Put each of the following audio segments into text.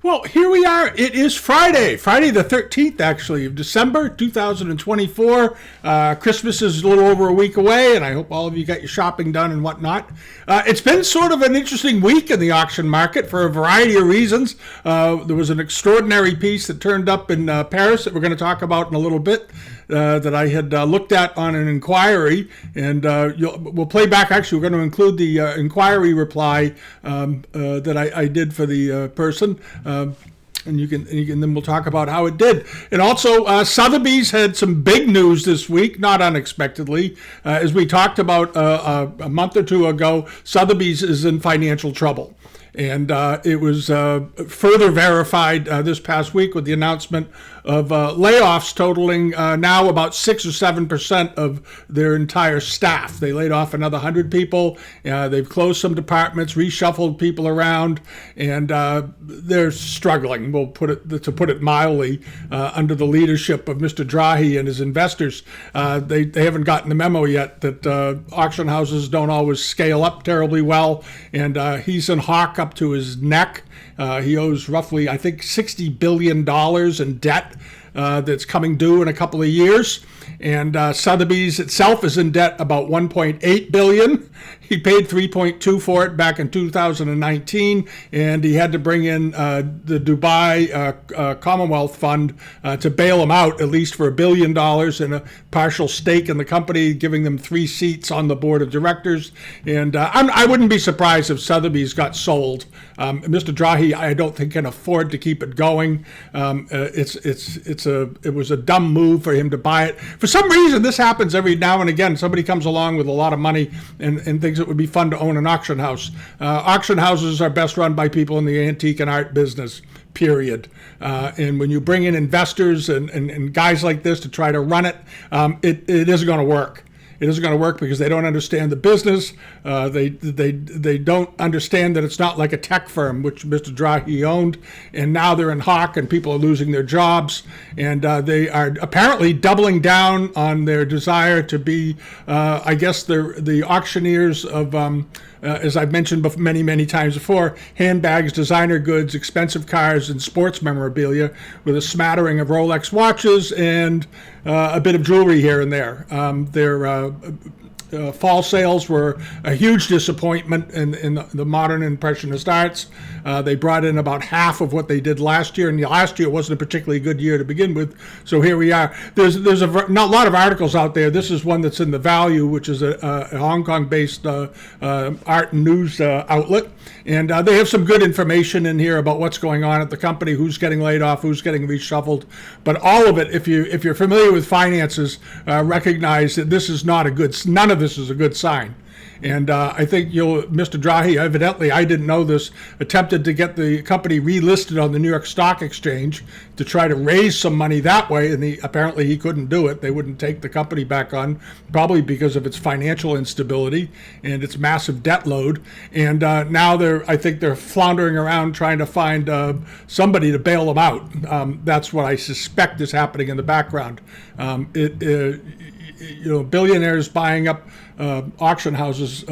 Well, here we are. It is Friday the 13th, actually, of December 2024. Christmas is a little over a week away, and I hope all of you got your shopping done and whatnot. It's been sort of an interesting week in the auction market for a variety of reasons. There was an extraordinary piece that turned up in Paris that we're going to talk about in a little bit. That I had looked at on an inquiry, and we'll play back. Actually, we're going to include the inquiry reply that I did for the person, and then we'll talk about how it did. And also, Sotheby's had some big news this week, not unexpectedly. As we talked about a month or two ago, Sotheby's is in financial trouble. And it was further verified this past week with the announcement of layoffs totaling now about 6 or 7% of their entire staff. They laid off another 100 people. They've closed some departments, reshuffled people around, and they're struggling. To put it mildly, under the leadership of Mr. Drouot and his investors. They haven't gotten the memo yet that auction houses don't always scale up terribly well, and he's in hock up to his neck. He owes roughly, I think, $60 billion in debt that's coming due in a couple of years. And Sotheby's itself is in debt about $1.8 billion. He paid $3.2 for it back in 2019, and he had to bring in the Dubai Commonwealth Fund to bail him out, at least for $1 billion and a partial stake in the company, giving them 3 seats on the board of directors. And I wouldn't be surprised if Sotheby's got sold. Mr. Drouot, I don't think, can afford to keep it going. It was a dumb move for him to buy it. For some reason, this happens every now and again. Somebody comes along with a lot of money and thinks it would be fun to own an auction house. Auction houses are best run by people in the antique and art business, period. And when you bring in investors and guys like this to try to run it, it isn't going to work. It isn't going to work because they don't understand the business. They don't understand that it's not like a tech firm, which Mr. Drouot owned, and now they're in hock and people are losing their jobs. And they are apparently doubling down on their desire to be, I guess, the auctioneers of, as I've mentioned many, many times before, handbags, designer goods, expensive cars, and sports memorabilia, with a smattering of Rolex watches and a bit of jewelry here and there. Their fall sales were a huge disappointment in the modern impressionist arts. They brought in about half of what they did last year, and last year wasn't a particularly good year to begin with. So here we are. There's a lot of articles out there. This is one that's in The Value, which is a Hong Kong-based art and news outlet. And they have some good information in here about what's going on at the company, who's getting laid off, who's getting reshuffled. But all of it, if you're familiar with finances, recognize that this is not none of this is a good sign. And I think Mr. Drouot, evidently, I didn't know this, attempted to get the company relisted on the New York Stock Exchange to try to raise some money that way, and apparently he couldn't do it. They wouldn't take the company back on, probably because of its financial instability and its massive debt load. And now I think they're floundering around trying to find somebody to bail them out. That's what I suspect is happening in the background. Billionaires buying up auction houses.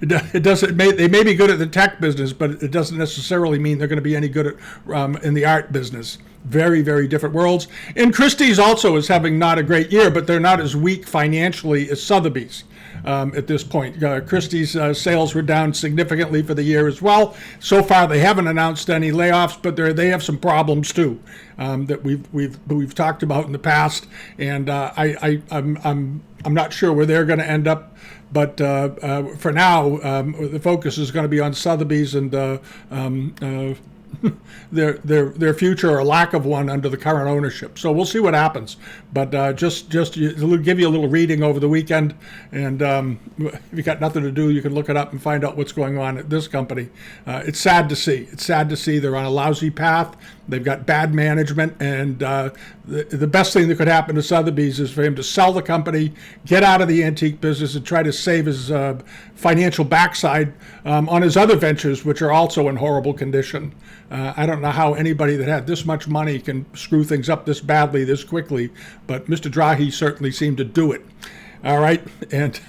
It doesn't. They may be good at the tech business, but it doesn't necessarily mean they're going to be any good at in the art business. Very, very different worlds. And Christie's also is having not a great year, but they're not as weak financially as Sotheby's. At this point, Christie's sales were down significantly for the year as well. So far, they haven't announced any layoffs, but they have some problems too that we've talked about in the past. And I'm not sure where they're going to end up, but for now, the focus is going to be on Sotheby's and their future or lack of one under the current ownership. So we'll see what happens. But just to give you a little reading over the weekend, and if you got nothing to do, you can look it up and find out what's going on at this company. It's sad to see. It's sad to see they're on a lousy path. They've got bad management, and the best thing that could happen to Sotheby's is for him to sell the company, get out of the antique business, and try to save his financial backside on his other ventures, which are also in horrible condition. I don't know how anybody that had this much money can screw things up this badly, this quickly, but Mr. Drouot certainly seemed to do it. All right, and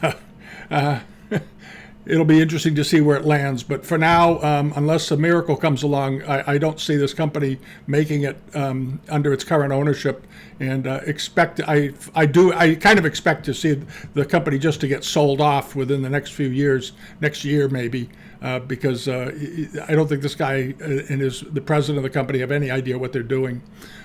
it'll be interesting to see where it lands. But for now, unless a miracle comes along, I don't see this company making it under its current ownership. And I kind of expect to see the company just to get sold off within the next few years, next year maybe, because I don't think this guy and the president of the company have any idea what they're doing.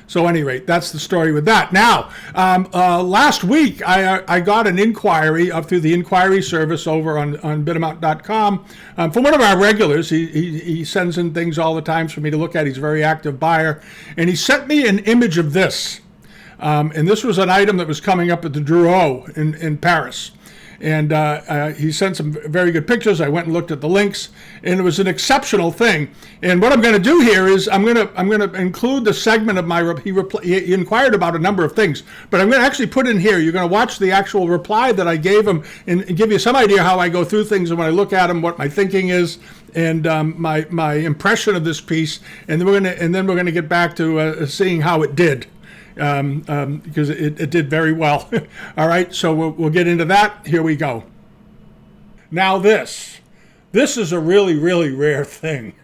So, at any rate, that's the story with that. Now, last week I got an inquiry up through the inquiry service over on bitamount.com from one of our regulars. He sends in things all the time for me to look at. He's a very active buyer, and he sent me an image of this. And this was an item that was coming up at the Drouot in Paris. And he sent some very good pictures. I went and looked at the links, and it was an exceptional thing. And what I'm going to do here is I'm going to include the segment of my he inquired about a number of things, but I'm going to actually put in here. You're going to watch the actual reply that I gave him and give you some idea how I go through things and when I look at them, what my thinking is, and my impression of this piece. And then we're going to get back to seeing how it did. Because it did very well. All right, so we'll get into that. Here we go. Now this is a really, really rare thing.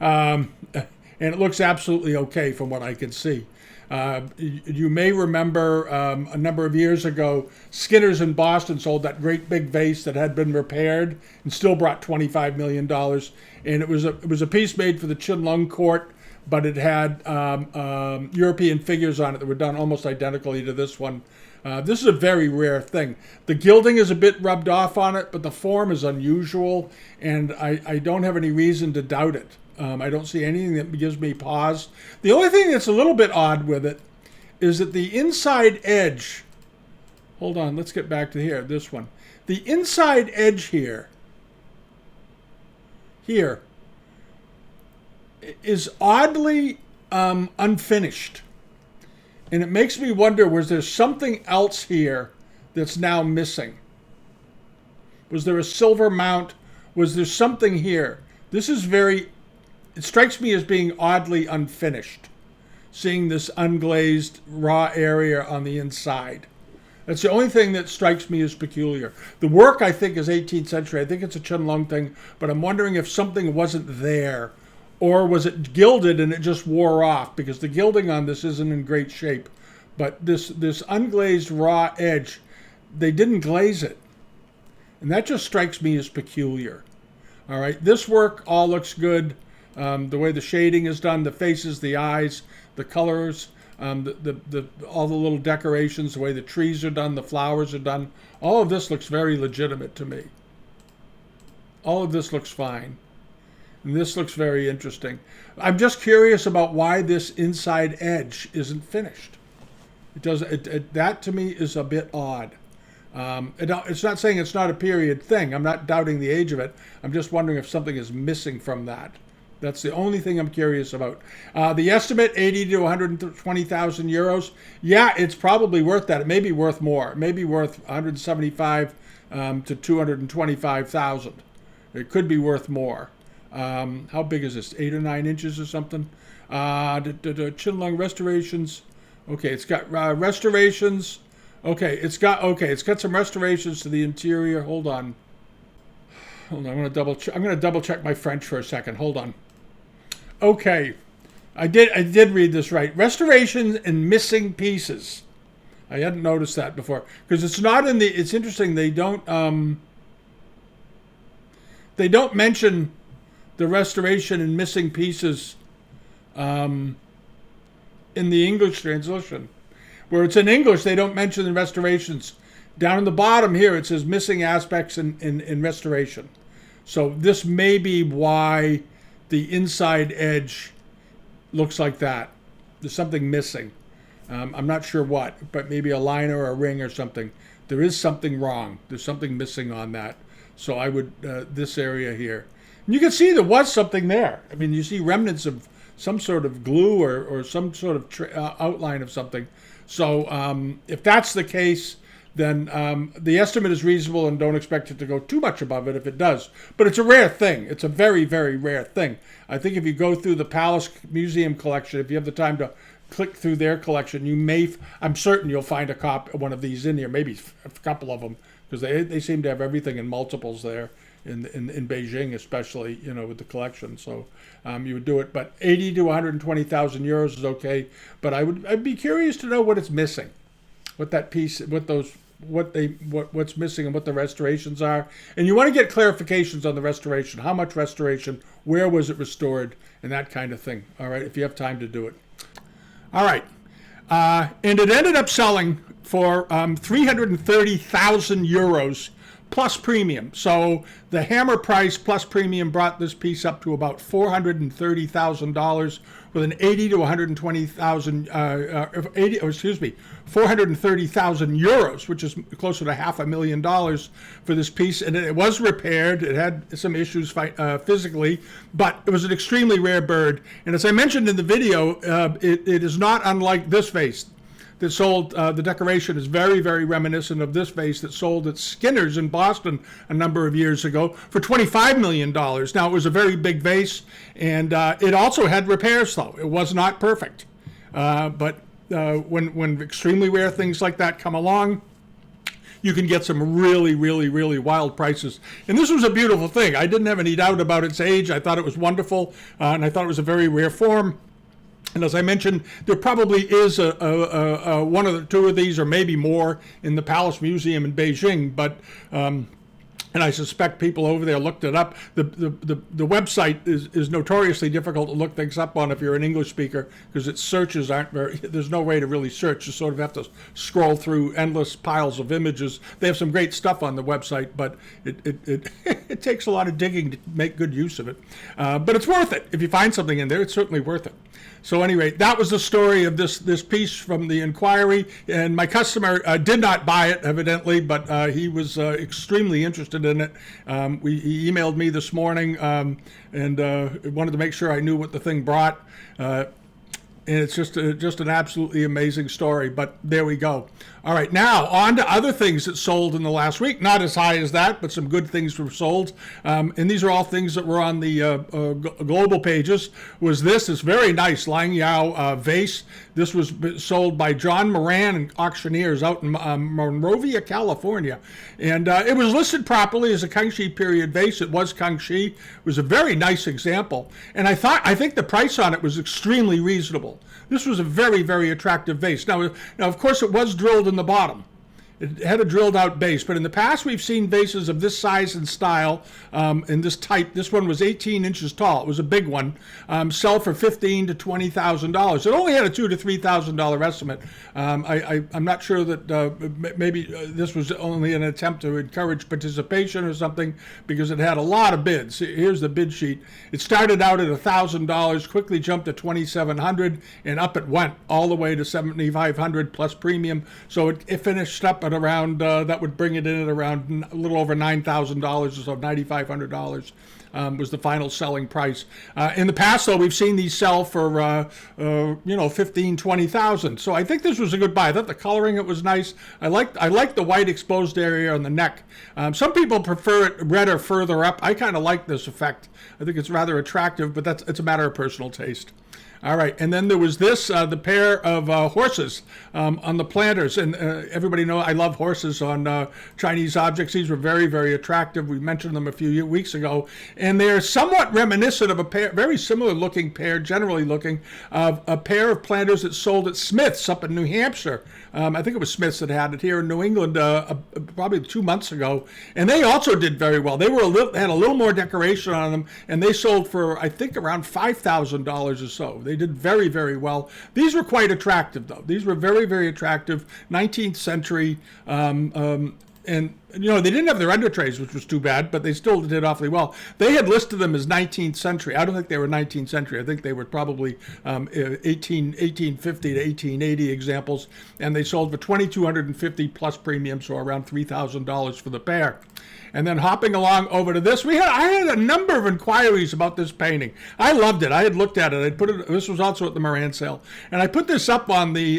And it looks absolutely okay from what I can see. You may remember a number of years ago, Skinner's in Boston sold that great big vase that had been repaired and still brought $25 million. And it was a piece made for the Qianlong court, but it had European figures on it that were done almost identically to this one. This is a very rare thing. The gilding is a bit rubbed off on it, but the form is unusual, and I don't have any reason to doubt it. I don't see anything that gives me pause. The only thing that's a little bit odd with it is that the inside edge, hold on, let's get back to here, this one. The inside edge here, is oddly unfinished. And it makes me wonder, was there something else here that's now missing? Was there a silver mount? Was there something here? This is it strikes me as being oddly unfinished, seeing this unglazed raw area on the inside. That's the only thing that strikes me as peculiar. The work, I think, is 18th century. I think it's a Qianlong thing, but I'm wondering if something wasn't there. Or was it gilded and it just wore off? Because the gilding on this isn't in great shape. But this unglazed raw edge, they didn't glaze it. And that just strikes me as peculiar. All right, this work all looks good. The way the shading is done, the faces, the eyes, the colors, all the little decorations, the way the trees are done, the flowers are done. All of this looks very legitimate to me. All of this looks fine. And this looks very interesting. I'm just curious about why this inside edge isn't finished. That to me is a bit odd. It's not saying it's not a period thing. I'm not doubting the age of it. I'm just wondering if something is missing from that. That's the only thing I'm curious about. The estimate, 80 to 120,000 euros. Yeah, it's probably worth that. It may be worth more. It may be worth 175 to 225,000. It could be worth more. How big is this? 8 or 9 inches or something? The Qianlong restorations. Okay, it's got restorations. Okay, it's got some restorations to the interior. Hold on. I'm going to double check my French for a second. Hold on. Okay, I did read this right. Restorations and missing pieces. I hadn't noticed that before because it's not in the. It's interesting. They don't mention the restoration and missing pieces in the English translation. Where it's in English, they don't mention the restorations. Down in the bottom here, it says missing aspects in restoration. So this may be why the inside edge looks like that. There's something missing. I'm not sure what, but maybe a liner or a ring or something. There is something wrong. There's something missing on that. So I would, this area here. And you can see there was something there. I mean, you see remnants of some sort of glue or some sort of outline of something. So if that's the case, then the estimate is reasonable and don't expect it to go too much above it if it does. But it's a rare thing. It's a very, very rare thing. I think if you go through the Palace Museum collection, if you have the time to click through their collection, I'm certain you'll find one of these in here, maybe a couple of them, because they seem to have everything in multiples there. in Beijing, especially, with the collection. So you would do it, but 80 to 120,000 euros is okay. But I'd be curious to know what it's missing, what that piece, what's missing, and what the restorations are. And you want to get clarifications on the restoration. How much restoration? Where was it restored? And that kind of thing. All right, if you have time to do it. All right. And it ended up selling for 330,000 euros plus premium. So the hammer price plus premium brought this piece up to about $430,000 with an 80 to 120,000, 430,000 euros, which is closer to $500,000 for this piece. And it was repaired. It had some issues physically, but it was an extremely rare bird. And as I mentioned in the video, it is not unlike this vase that sold. The decoration is very, very reminiscent of this vase that sold at Skinner's in Boston a number of years ago for $25 million. Now, it was a very big vase, and it also had repairs, though. It was not perfect. But when extremely rare things like that come along, you can get some really, really, really wild prices. And this was a beautiful thing. I didn't have any doubt about its age. I thought it was wonderful, and I thought it was a very rare form. And as I mentioned, there probably is a one or two of these, or maybe more, in the Palace Museum in Beijing. But and I suspect people over there looked it up. The website is notoriously difficult to look things up on if you're an English speaker, because its searches aren't very. There's no way to really search. You sort of have to scroll through endless piles of images. They have some great stuff on the website, but it takes a lot of digging to make good use of it. But it's worth it. If you find something in there, it's certainly worth it. So anyway, that was the story of this piece from the inquiry, and my customer did not buy it, evidently, but he was extremely interested in it. He emailed me this morning and wanted to make sure I knew what the thing brought. And it's just an absolutely amazing story, but there we go. All right, now on to other things that sold in the last week. Not as high as that, but some good things were sold. And these are all things that were on the global pages. Was this very nice Lang Yao vase. This was sold by John Moran and auctioneers out in Monrovia, California. And it was listed properly as a Kangxi period vase. It was Kangxi. It was a very nice example. And I think the price on it was extremely reasonable. This was a very, very attractive vase. Now, of course, it was drilled in the bottom. It had a drilled out base, but in the past we've seen vases of this size and style and this type. This one was 18 inches tall. It was a big one. Sell for $15,000 to $20,000. It only had a $2,000 to $3,000 estimate. I'm not sure that maybe this was only an attempt to encourage participation or something, because it had a lot of bids. Here's the bid sheet. It started out at $1,000, quickly jumped to $2,700, and up it went all the way to $7,500 plus premium. So it finished up at around, that would bring it in at around a little over $9,000 or so, $9,500 was the final selling price. In the past, though, we've seen these sell for, $15,000, $20,000. So I think this was a good buy. I thought the coloring, it was nice. I like the white exposed area on the neck. Some people prefer it redder further up. I kind of like this effect. I think it's rather attractive, but it's a matter of personal taste. All right, and then there was this, the pair of horses on the planters, and everybody knows I love horses on Chinese objects. These were very, very attractive. We mentioned them a few weeks ago, and they're somewhat reminiscent of a pair, very similar looking pair, generally looking, of a pair of planters that sold at Smith's up in New Hampshire. I think it was Smith's that had it here in New England probably 2 months ago, and they also did very well. They had a little more decoration on them, and they sold for, I think, around $5,000 or so. They did very, very well. These were quite attractive, though. These were very, very attractive, 19th century, and they didn't have their undertrays, which was too bad, but they still did awfully well. They had listed them as 19th century. I don't think they were 19th century. I think they were probably 1850 to 1880 examples, and they sold for $2,250 plus premium, so around $3,000 for the pair. And then hopping along over to this, I had a number of inquiries about this painting. I loved it. I had looked at it. This was also at the Moran sale, and I put this up on the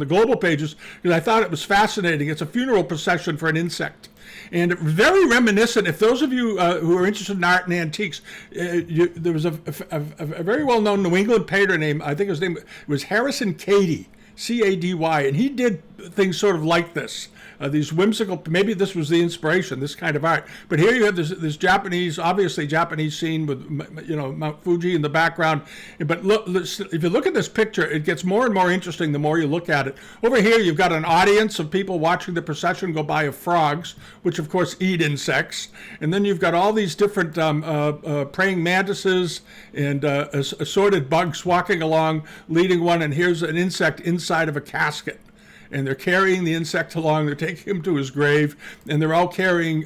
global pages because I thought it was fascinating. It's a funeral procession for an insect. And very reminiscent, if those of you who are interested in art and antiques, there was a very well-known New England painter named, I think his name was Harrison Cady, C-A-D-Y, and he did things sort of like this. These whimsical, maybe this was the inspiration, this kind of art. But here you have this Japanese, obviously Japanese scene with, Mount Fuji in the background. But look, if you look at this picture, it gets more and more interesting the more you look at it. Over here, you've got an audience of people watching the procession go by of frogs, which of course eat insects. And then you've got all these different praying mantises and assorted bugs walking along, leading one. And here's an insect inside of a casket. And they're carrying the insect along. They're taking him to his grave, and they're all carrying,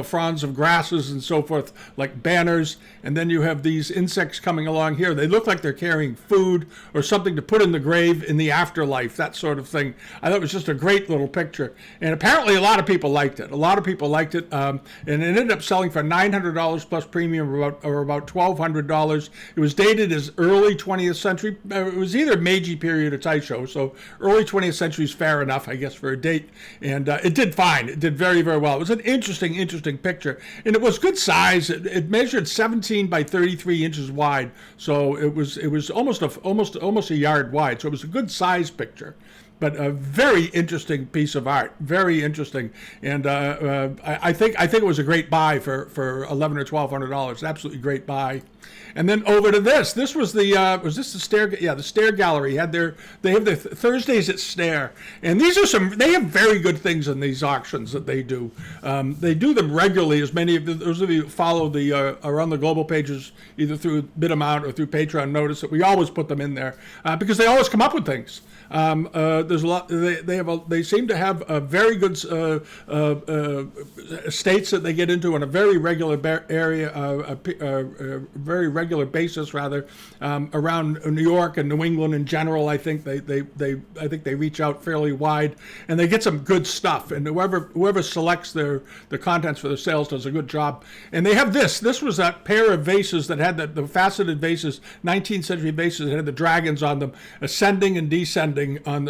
fronds of grasses and so forth, like banners. And then you have these insects coming along here. They look like they're carrying food or something to put in the grave in the afterlife, that sort of thing. I thought it was just a great little picture. And apparently a lot of people liked it. And it ended up selling for $900 plus premium, or about $1,200. It was dated as early 20th century. It was either Meiji period or Taisho, so early 20th century is fair enough, I guess, for a date. And it did fine. It did very, very well. It was an interesting picture. And it was good size. It measured 17 by 33 inches wide. So it was almost a yard wide. So it was a good size picture. But a very interesting piece of art, very interesting, and I think it was a great buy for $1,100 or $1,200. Absolutely great buy. And then over to this. This was the the Stair? Yeah, the Stair Gallery they have the Thursdays at Stair, and these are they have very good things in these auctions that they do. They do them regularly. As many of those of you who follow the Around the Global pages, either through BitAmount or through Patreon, notice that we always put them in there because they always come up with things. There's a lot. They seem to have a very good states that they get into on a very regular very regular basis, rather, around New York and New England in general. I think they reach out fairly wide, and they get some good stuff. And whoever selects the contents for the sales does a good job. And they have this. This was that pair of vases that had the faceted vases, 19th century vases that had the dragons on them, ascending and descending on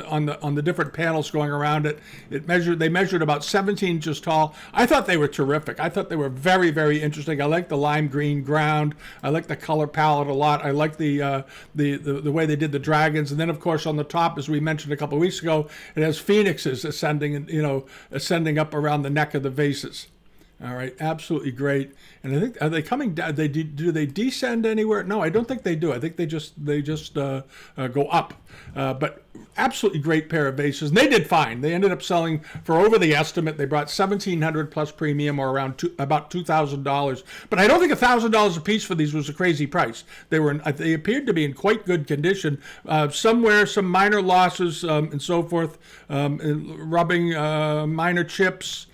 the different panels going around it. They measured about 17 inches tall. I thought they were terrific. I thought they were very, very interesting. I like the lime green ground. I like the color palette a lot. I like the way they did the dragons. And then of course on the top, as we mentioned a couple of weeks ago, it has phoenixes ascending up around the neck of the vases. All right, absolutely great. And I think, are they coming down? Do they descend anywhere? No, I don't think they do. I think they just go up. But absolutely great pair of vases. And they did fine. They ended up selling for over the estimate. They brought $1,700 plus premium, or around about $2,000. But I don't think $1,000 a piece for these was a crazy price. They appeared to be in quite good condition. Somewhere, some minor losses and so forth, rubbing, minor chips.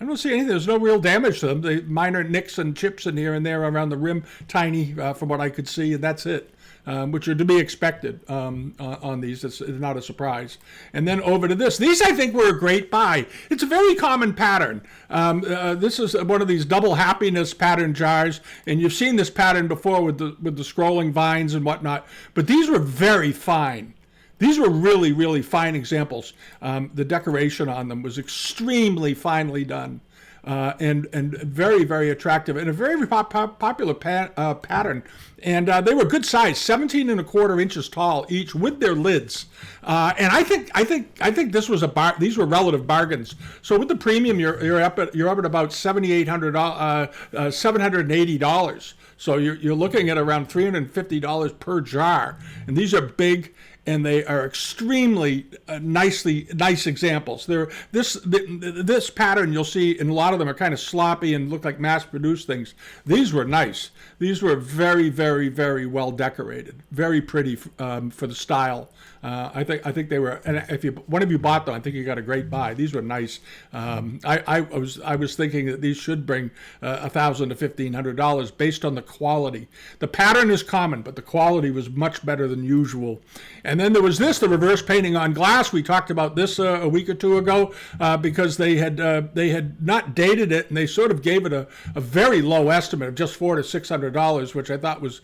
I don't see anything. There's no real damage to them. The minor nicks and chips in here and there around the rim, tiny from what I could see, and that's it, which are to be expected on these. It's not a surprise. And then over to this. These, I think, were a great buy. It's a very common pattern. This is one of these double happiness pattern jars, and you've seen this pattern before with the scrolling vines and whatnot, but these were very fine. These were really, really fine examples. The decoration on them was extremely finely done and very, very attractive, and a very popular pattern. And they were good size, 17 and a quarter inches tall each, with their lids. And I think this was these were relative bargains. So with the premium, you're up at about $780. So you're looking at around $350 per jar, and these are big. And they are extremely nice examples. This pattern you'll see, and a lot of them are kind of sloppy and look like mass-produced things. These were nice. These were very, very, very well decorated. Very pretty for the style. I think they were. And if one of you bought them, I think you got a great buy. These were nice. I was thinking that these should bring $1,000 to $1,500 based on the quality. The pattern is common, but the quality was much better than usual. And then there was the reverse painting on glass. We talked about this a week or two ago because they had not dated it, and they sort of gave it a very low estimate of just $400 to $600, which I thought was,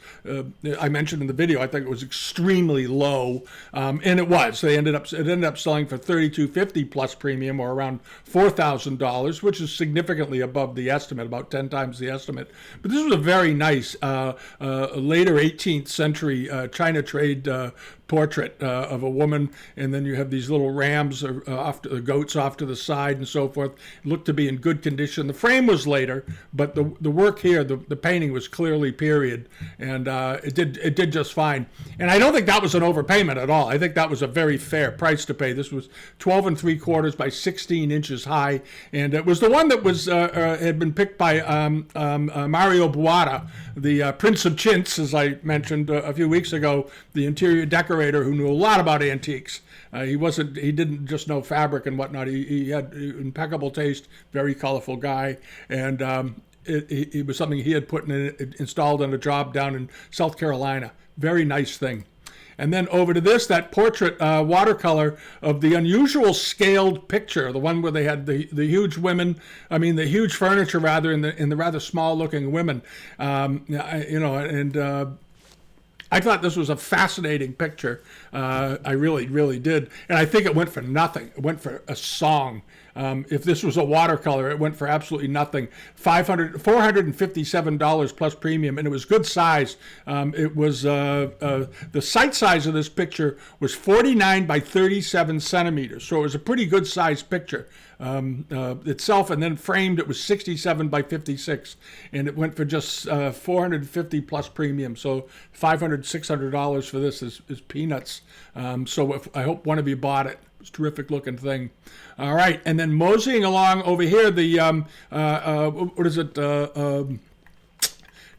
I mentioned in the video, I think it was extremely low, and it was. It ended up selling for $3,250 plus premium, or around $4,000, which is significantly above the estimate, about 10 times the estimate. But this was a very nice later 18th century China trade portrait of a woman, and then you have these little rams goats off to the side and so forth. It looked to be in good condition. The frame was later, but the work here, the painting was clearly period, and it did just fine. And I don't think that was an overpayment at all. I think that was a very fair price to pay. This was 12 3/4 by 16 inches high, and it was the one that was had been picked by Mario Buata, the Prince of Chintz, as I mentioned a few weeks ago, the interior decorator who knew a lot about antiques. He didn't just know fabric and whatnot. He had impeccable taste, very colorful guy, and it was something he had installed on a job down in South Carolina. Very nice thing. And then over to that portrait watercolor of the unusual scaled picture, the one where they had the huge the huge furniture rather, in the rather small looking women, I thought this was a fascinating picture. I really, really did. And I think it went for nothing. It went for a song. If this was a watercolor, it went for absolutely nothing. $457 plus premium, and it was good size. It was the site size of this picture was 49 by 37 centimeters, so it was a pretty good size picture itself. And then framed, it was 67 by 56, and it went for just 450 plus premium. So $600 for this is peanuts. So I hope one of you bought it. It's a terrific looking thing. All right, and then moseying along over here, the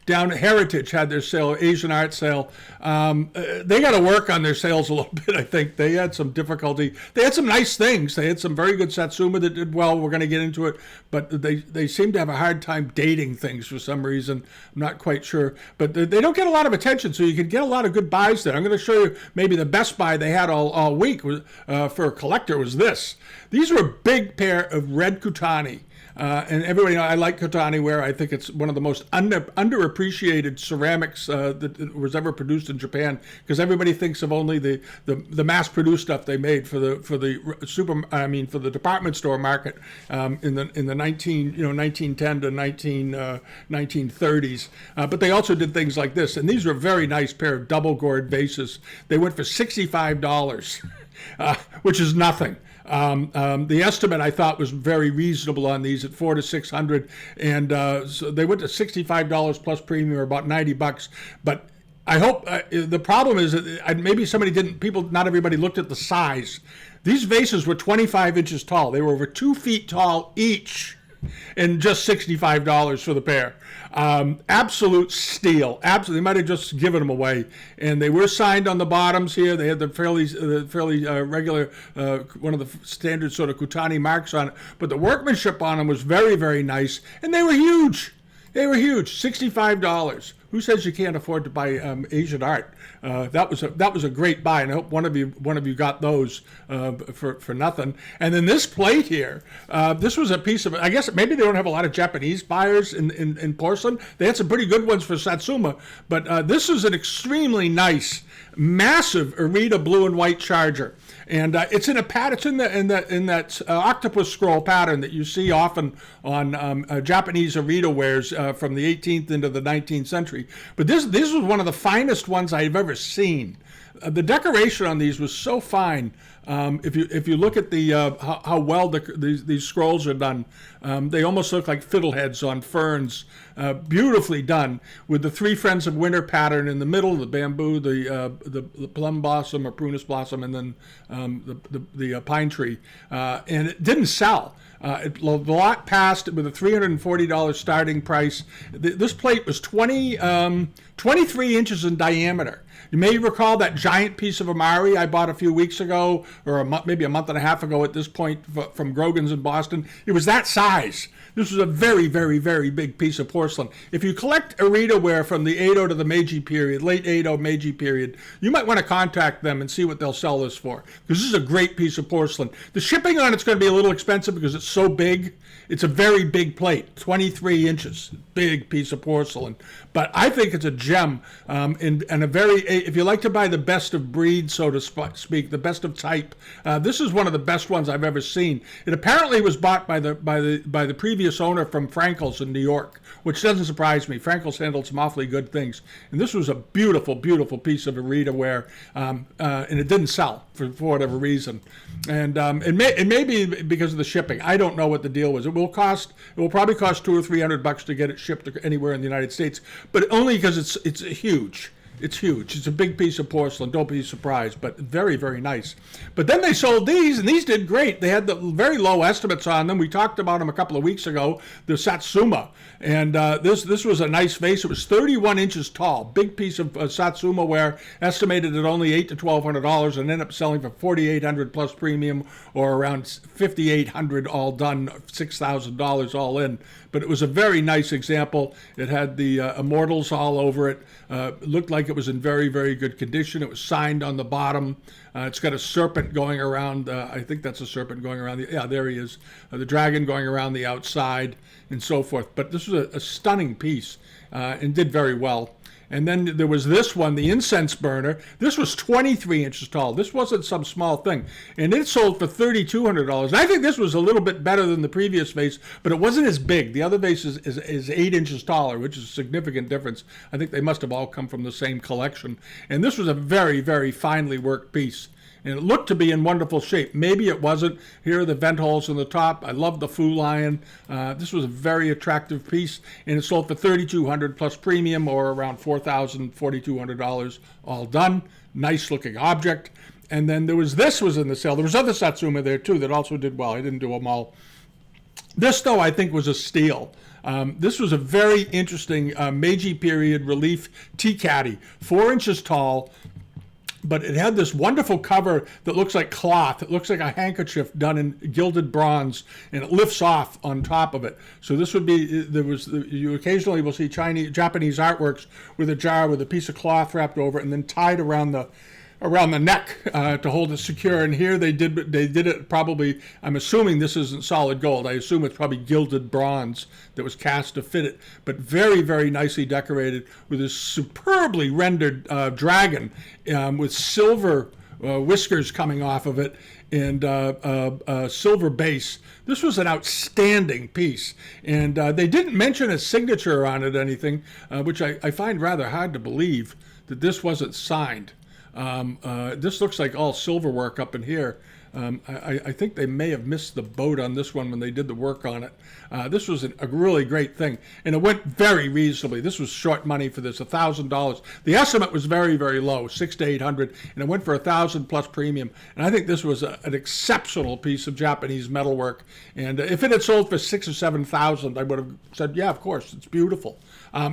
down at Heritage had their sale, Asian art sale. They got to work on their sales a little bit, I think. They had some difficulty. They had some nice things. They had some very good Satsuma that did well. We're going to get into it. But they seem to have a hard time dating things for some reason. I'm not quite sure. But they don't get a lot of attention, so you can get a lot of good buys there. I'm going to show you maybe the best buy they had all week for a collector was this. These were a big pair of red Kutani. And everybody knows I like Kutani ware. I think it's one of the most underappreciated ceramics that was ever produced in Japan, because everybody thinks of only the mass-produced stuff they made for the department store market in the 1910 to 1930s. But they also did things like this, and these were a very nice pair of double gourd vases. They went for $65, which is nothing. The estimate I thought was very reasonable on these at $400 to $600, and so they went to $65 plus premium, or about $90. But I hope the problem is that maybe not everybody looked at the size. These vases were 25 inches tall. They were over 2 feet tall each, and just $65 for the pair. Absolute steal. Absolutely, they might have just given them away. And they were signed on the bottoms here. They had the fairly regular, one of the standard sort of Kutani marks on it. But the workmanship on them was very, very nice. And they were huge. They were huge. $65. Who says you can't afford to buy Asian art? That was a great buy, and I hope one of you got those for nothing. And then this plate here, this was a piece of, I guess maybe they don't have a lot of Japanese buyers in porcelain. They had some pretty good ones for Satsuma, but this is an extremely nice, massive Arita blue and white charger. And it's in a pattern. It's in that octopus scroll pattern that you see often on Japanese Arita wares from the 18th into the 19th century. But this was one of the finest ones I've ever seen. The decoration on these was so fine. If you look at the how well these scrolls are done, they almost look like fiddleheads on ferns. Beautifully done, with the Three Friends of Winter pattern in the middle, the bamboo, the plum blossom or prunus blossom, and then the pine tree. And it didn't sell. The lot passed with a $340 starting price. This plate was 23 inches in diameter. You may recall that giant piece of Amari I bought a few weeks ago, or maybe a month and a half ago at this point, from Grogan's in Boston. It was that size. This was a very, very, very big piece of porcelain. If you collect Arita ware from the Edo to the Meiji period, late Edo, Meiji period, you might want to contact them and see what they'll sell this for, because this is a great piece of porcelain. The shipping on it's going to be a little expensive because it's so big. It's a very big plate, 23 inches, big piece of porcelain. But I think it's a gem, and a very if you like to buy the best of breed, so to speak, the best of type, this is one of the best ones I've ever seen. It apparently was bought by the previous owner from Frankel's in New York, which doesn't surprise me. Frankel's handled some awfully good things, and this was a beautiful, beautiful piece of Arita ware, and it didn't sell for whatever reason, and it may be because of the shipping. I don't know what the deal was. It will probably cost $200 or $300 to get it shipped anywhere in the United States, but only because it's huge. It's huge. It's a big piece of porcelain. Don't be surprised, but very, very nice. But then they sold these, and these did great. They had the very low estimates on them. We talked about them a couple of weeks ago, the Satsuma. And this was a nice vase. It was 31 inches tall. Big piece of Satsuma ware, estimated at only $800 to $1,200, and ended up selling for $4,800 plus premium, or around $5,800 all done, $6,000 all in. But it was a very nice example. It had the immortals all over it. Looked like it was in very, very good condition. It was signed on the bottom. It's got a serpent going around. I think that's a serpent going around. There he is. The dragon going around the outside and so forth. But this was a stunning piece and did very well. And then there was this one, the incense burner. This was 23 inches tall. This wasn't some small thing. And it sold for $3,200. And I think this was a little bit better than the previous vase, but it wasn't as big. The other vase is 8 inches taller, which is a significant difference. I think they must have all come from the same collection. And this was a very, very finely worked piece. And it looked to be in wonderful shape. Maybe it wasn't. Here are the vent holes in the top. I love the Fu Lion. This was a very attractive piece, and it sold for $3,200 plus premium, or around $4,000, $4,200 all done. Nice looking object. And then this was in the sale. There was other Satsuma there too that also did well. I didn't do them all. This, though, I think was a steal. This was a very interesting Meiji period relief tea caddy, 4 inches tall. But it had this wonderful cover that looks like cloth. It looks like a handkerchief done in gilded bronze, and it lifts off on top of it. So this would be, you occasionally will see Japanese artworks with a jar with a piece of cloth wrapped over it and then tied around the neck to hold it secure. And here they did it probably, I'm assuming this isn't solid gold. I assume it's probably gilded bronze that was cast to fit it, but very, very nicely decorated with this superbly rendered dragon with silver whiskers coming off of it and a silver base. This was an outstanding piece, and they didn't mention a signature on it or anything, which I find rather hard to believe that this wasn't signed. This looks like all silver work up in here. I think they may have missed the boat on this one when they did the work on it. This was a really great thing, and it went very reasonably. This was short money for this, $1,000. The estimate was very, very low, $600 to $800, and it went for $1,000 plus premium. And I think this was an exceptional piece of Japanese metalwork. And if it had sold for $6,000 or $7,000, I would have said, yeah, of course, it's beautiful.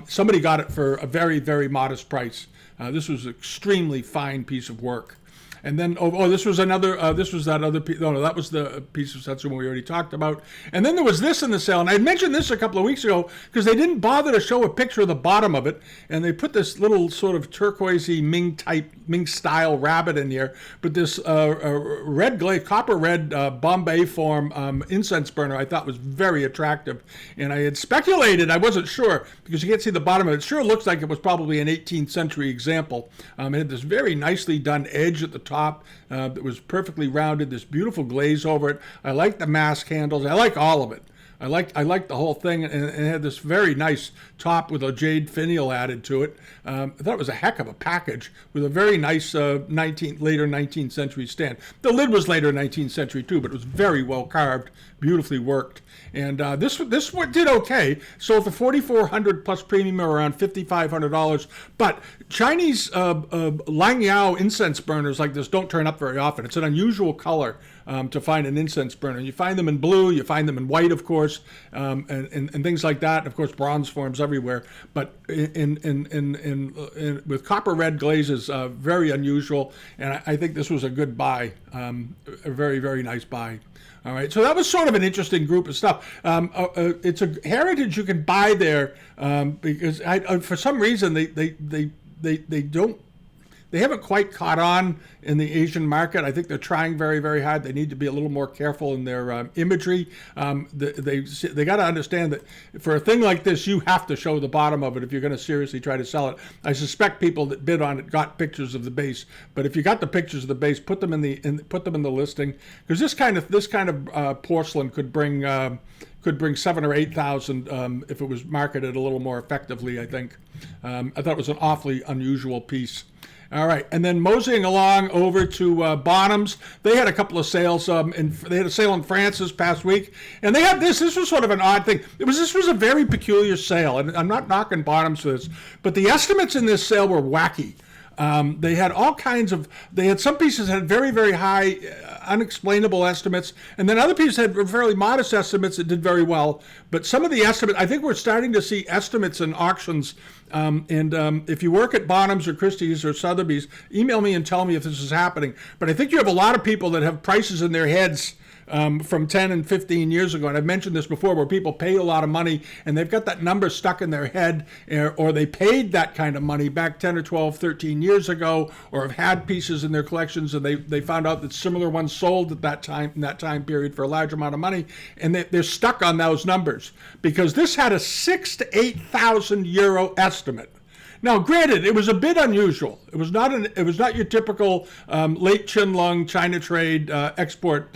Somebody got it for a very, very modest price. This was an extremely fine piece of work. And then, this was that other piece. No, that was the piece of Satsuma we already talked about. And then there was this in the sale. And I mentioned this a couple of weeks ago because they didn't bother to show a picture of the bottom of it. And they put this little sort of turquoisey Ming style rabbit in here. But this red glaze, copper red Bombay form incense burner I thought was very attractive. And I had speculated, I wasn't sure because you can't see the bottom of it. It sure looks like it was probably an 18th century example. It had this very nicely done edge at the top that was perfectly rounded, this beautiful glaze over it. I like the mask handles. I like all of it. I like the whole thing, and it had this very nice top with a jade finial added to it. I thought it was a heck of a package with a very nice later 19th century stand. The lid was later 19th century too, but it was very well carved, beautifully worked. And this did okay. Sold for $4,400 plus premium, or around $5,500. But Chinese Lang Yao incense burners like this don't turn up very often. It's an unusual color to find an incense burner. You find them in blue, you find them in white, of course, and things like that. Of course, bronze forms everywhere. But with copper red glazes, very unusual. And I think this was a good buy, a very, very nice buy. All right, so that was sort of an interesting group of stuff. It's a heritage you can buy there because for some reason they They haven't quite caught on in the Asian market. I think they're trying very, very hard. They need to be a little more careful in their imagery. They got to understand that for a thing like this, you have to show the bottom of it if you're going to seriously try to sell it. I suspect people that bid on it got pictures of the base, but if you got the pictures of the base, put them in the listing, because this kind of porcelain could bring 7,000 or 8,000 if it was marketed a little more effectively, I think. I thought it was an awfully unusual piece. All right, and then moseying along over to Bonhams. They had a couple of sales, and they had a sale in France this past week, and they had this. This was sort of an odd thing. This was a very peculiar sale, and I'm not knocking Bonhams for this, but the estimates in this sale were wacky. They had all kinds of, they had some pieces that had very, very high, unexplainable estimates, and then other pieces had fairly modest estimates that did very well. But some of the estimates, I think we're starting to see estimates in auctions. If you work at Bonhams or Christie's or Sotheby's, email me and tell me if this is happening. But I think you have a lot of people that have prices in their heads from 10 and 15 years ago. And I've mentioned this before, where people pay a lot of money and they've got that number stuck in their head, or they paid that kind of money back 10 or 12, 13 years ago, or have had pieces in their collections and they found out that similar ones sold at that time, in that time period, for a large amount of money. And they're stuck on those numbers because this had a 6,000 to 8,000 euro estimate. Now, granted, it was a bit unusual. It was not your typical late Qianlong China trade export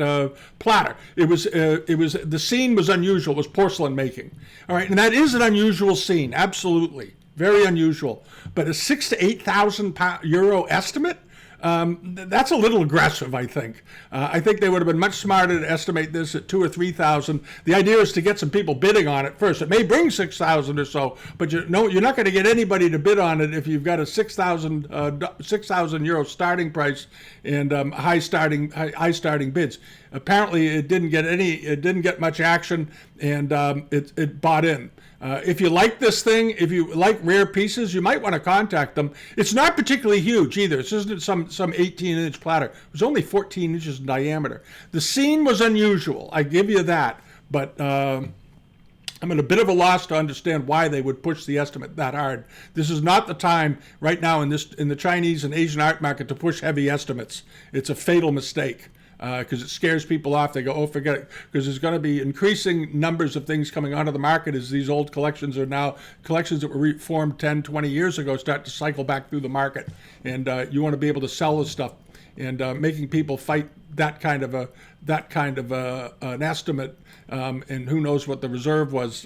platter. It was the scene was unusual. It was porcelain making. All right, and that is an unusual scene, absolutely, very unusual. But a 6,000 to 8,000 euro estimate. That's a little aggressive, I think. I think they would have been much smarter to estimate this at 2,000 or 3,000. The idea is to get some people bidding on it first. It may bring 6,000 or so, but you're not going to get anybody to bid on it if you've got a 6,000 euro starting price and high starting bids. Apparently, it didn't get much action, and it bought in. If you like this thing, if you like rare pieces, you might want to contact them. It's not particularly huge either. This isn't some 18-inch platter. It was only 14 inches in diameter. The scene was unusual, I give you that, but I'm at a bit of a loss to understand why they would push the estimate that hard. This is not the time right now in the Chinese and Asian art market to push heavy estimates. It's a fatal mistake. Because it scares people off. They go, oh, forget it. Because there's going to be increasing numbers of things coming onto the market as these old collections are now, collections that were formed 10, 20 years ago start to cycle back through the market. And you want to be able to sell this stuff. And making people fight that kind of an estimate, and who knows what the reserve was.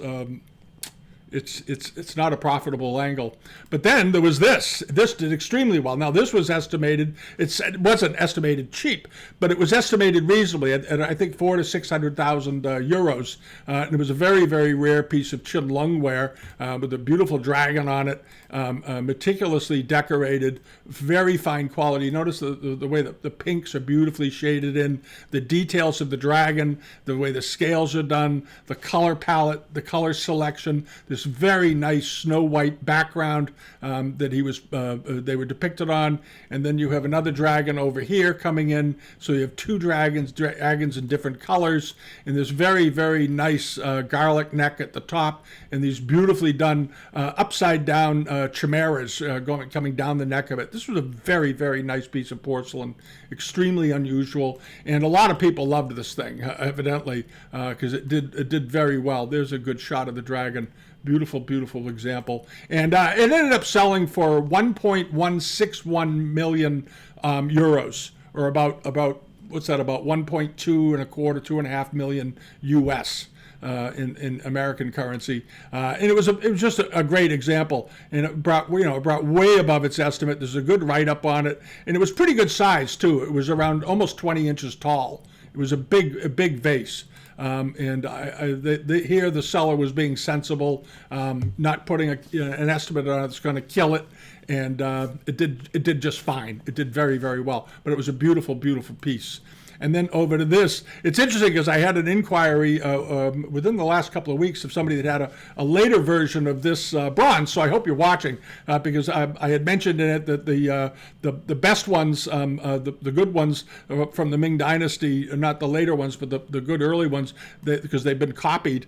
It's not a profitable angle. But then there was this. This did extremely well. Now, this was estimated. It wasn't estimated cheap, but it was estimated reasonably at I think 400,000 to 600,000 euros. And it was a very, very rare piece of Qianlong ware with a beautiful dragon on it, meticulously decorated, very fine quality. Notice the way that the pinks are beautifully shaded in, the details of the dragon, the way the scales are done, the color palette, the color selection. This very nice snow white background that they were depicted on, and then you have another dragon over here coming in, so you have two dragons in different colors, and this very, very nice garlic neck at the top, and these beautifully done upside down chimeras coming down the neck of it. This was a very, very nice piece of porcelain, extremely unusual, and a lot of people loved this thing, evidently, because it did very well. There's a good shot of the dragon. Beautiful, beautiful example. And it ended up selling for 1.161 million euros, or about what's that, about 1.2 and a quarter, 2.5 million US in American currency. And it was just a great example. And it brought way above its estimate. There's a good write-up on it. And it was pretty good size, too. It was around almost 20 inches tall. It was a big vase. Here the seller was being sensible, not putting an estimate on it that's going to kill it, and it did just fine. It did very, very well, but it was a beautiful, beautiful piece. and then over to this. It's interesting because I had an inquiry within the last couple of weeks of somebody that had a later version of this bronze. So I hope you're watching because I had mentioned in it that the best ones, the good ones from the Ming Dynasty, not the later ones, but the good early ones, because they've been copied,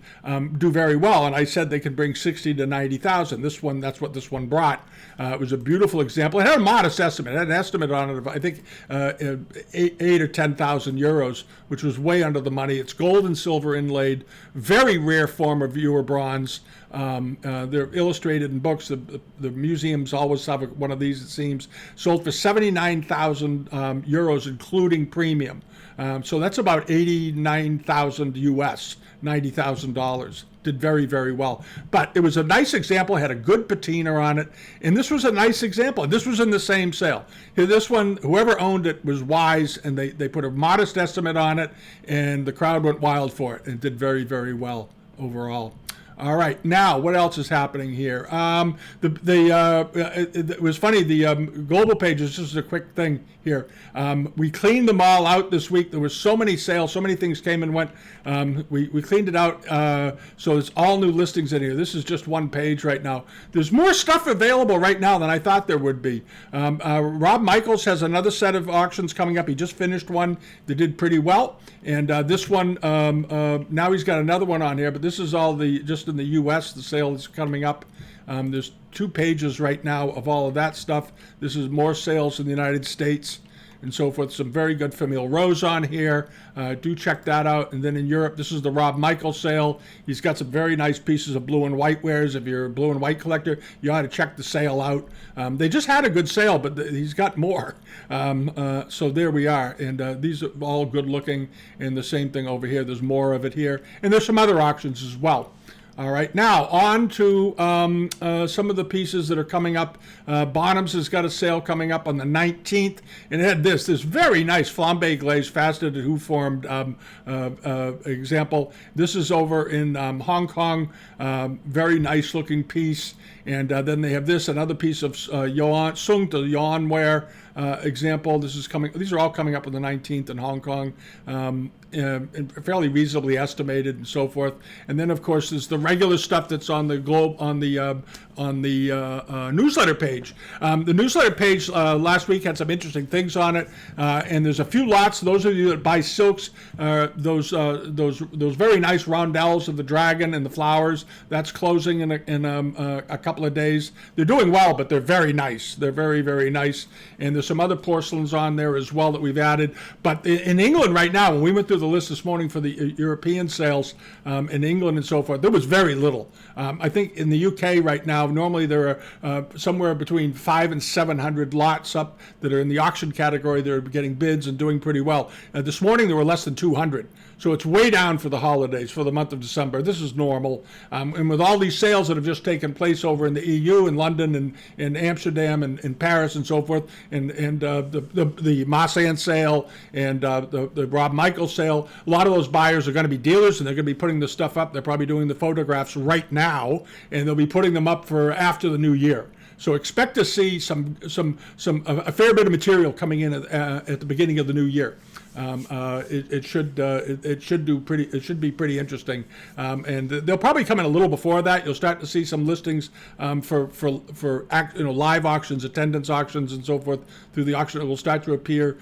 do very well. And I said they could bring 60 to 90,000. This one, that's what this one brought. It was a beautiful example. It had a modest estimate. It had an estimate on it of, I think, 8 or 10,000 euros, which was way under the money. It's gold and silver inlaid, very rare form of viewer bronze. They're illustrated in books. The museums always have one of these, it seems. Sold for 79,000 euros, including premium. So that's about 89,000 US, $90,000. Did very, very well. But it was a nice example, had a good patina on it, and this was a nice example. This was in the same sale. This one, whoever owned it was wise, and they put a modest estimate on it, and the crowd went wild for it, and did very, very well overall. All right, now what else is happening here? It was funny. The global pages. This is a quick thing here. We cleaned them all out this week. There were so many sales, so many things came and went. We cleaned it out, so it's all new listings in here. This is just one page right now. There's more stuff available right now than I thought there would be. Rob Michaels has another set of auctions coming up. He just finished one that did pretty well, and this one now he's got another one on here. But this is all just in the U.S. The sale is coming up. There's 2 pages right now of all of that stuff. This is more sales in the United States and so forth. Some very good Famille Rose on here. Do check that out. And then in Europe, this is the Rob Michaels sale. He's got some very nice pieces of blue and white wares. If you're a blue and white collector, you ought to check the sale out. They just had a good sale, but he's got more. So there we are. And these are all good looking. And the same thing over here. There's more of it here. And there's some other auctions as well. All right, now on to some of the pieces that are coming up. Bonhams has got a sale coming up on the 19th, and it had this very nice flambe glaze faceted hoof-formed example. This is over in Hong Kong, very nice looking piece. And then they have this, another piece of yuan, Sung to yuan ware example. These are all coming up on the 19th in Hong Kong. And fairly reasonably estimated and so forth. And then, of course, there's the regular stuff that's on the newsletter page. The newsletter page last week had some interesting things on it, and there's a few lots. Those of you that buy silks, those very nice rondelles of the dragon and the flowers, that's closing in a couple of days. They're doing well, but they're very nice. They're very, very nice. And there's some other porcelains on there as well that we've added. But in England right now, when we went through the list this morning for the European sales in England and so forth, there was very little. I think in the UK right now, normally there are somewhere between 500 and 700 lots up that are in the auction category that are getting bids and doing pretty well. This morning there were less than 200. So it's way down for the holidays, for the month of December. This is normal. And with all these sales that have just taken place over in the EU, in London, and in Amsterdam, and in Paris, and so forth, and the Marseille sale, and the Rob Michaels sale, a lot of those buyers are going to be dealers, and they're going to be putting the stuff up. They're probably doing the photographs right now, and they'll be putting them up for after the new year. So expect to see a fair bit of material coming in at the beginning of the new year. It should be pretty interesting, and they'll probably come in a little before that. You'll start to see some listings for live auctions, attendance auctions, and so forth through the auction. It will start to appear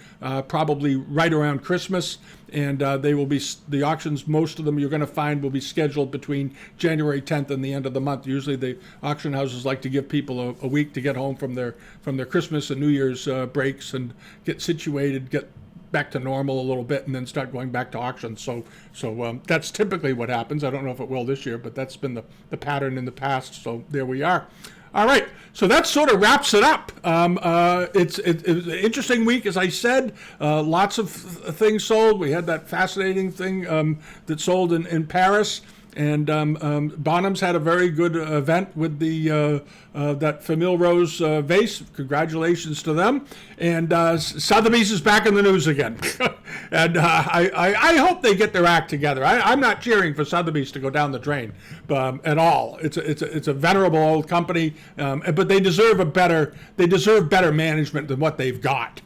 probably right around Christmas, and they will be the auctions. Most of them you're going to find will be scheduled between January 10th and the end of the month. Usually, the auction houses like to give people a week to get home from their Christmas and New Year's breaks and get situated, get back to normal a little bit, and then start going back to auctions. So that's typically what happens. I don't know if it will this year, but that's been the pattern in the past. So there we are. All right, so that sort of wraps it up. It's an interesting week, as I said. Lots of things sold. We had that fascinating thing that sold in Paris. And Bonhams had a very good event with that Famille Rose vase. Congratulations to them. And Sotheby's is back in the news again. And I hope they get their act together. I'm not cheering for Sotheby's to go down the drain at all. It's a venerable old company, but they deserve better management than what they've got.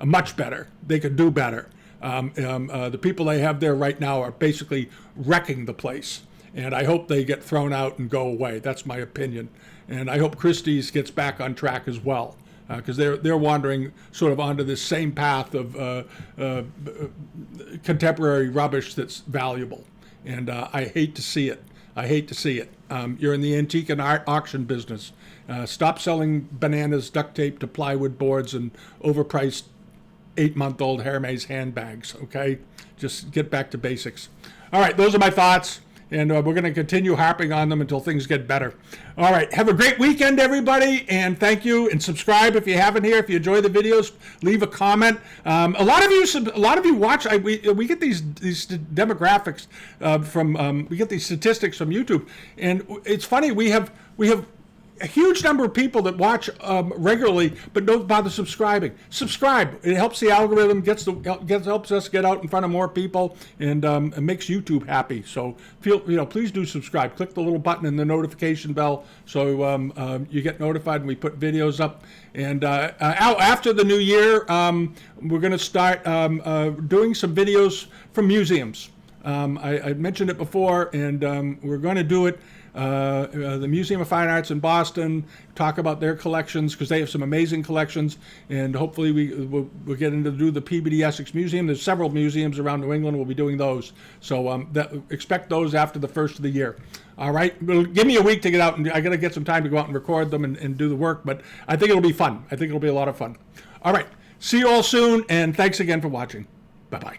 Much better. They could do better. The people they have there right now are basically wrecking the place. And I hope they get thrown out and go away. That's my opinion. And I hope Christie's gets back on track as well, because they're wandering sort of onto this same path of contemporary rubbish that's valuable. And I hate to see it. I hate to see it. You're in the antique and art auction business. Stop selling bananas, duct tape to plywood boards, and overpriced 8-month-old Hermes handbags, okay? Just get back to basics. All right, those are my thoughts. And we're going to continue harping on them until things get better. All right. Have a great weekend, everybody. And thank you. And subscribe if you haven't here. If you enjoy the videos, leave a comment. A lot of you watch. We get these demographics we get these statistics from YouTube. And it's funny. We have a huge number of people that watch regularly but don't bother subscribing. Subscribe. It helps the algorithm, helps us get out in front of more people, and it makes YouTube happy. So please do subscribe. Click the little button in the notification bell so you get notified when we put videos up. And after the new year, we're going to start doing some videos from museums. I mentioned it before, and we're going to do it. The Museum of Fine Arts in Boston, talk about their collections, because they have some amazing collections, and hopefully we'll get into do the Peabody Essex Museum. There's several museums around New England. We'll be doing those. So expect those after the first of the year. All right. Well, give me a week to get out, and I got to get some time to go out and record them and do the work, but I think it'll be fun. I think it'll be a lot of fun. All right. See you all soon, and thanks again for watching. Bye-bye.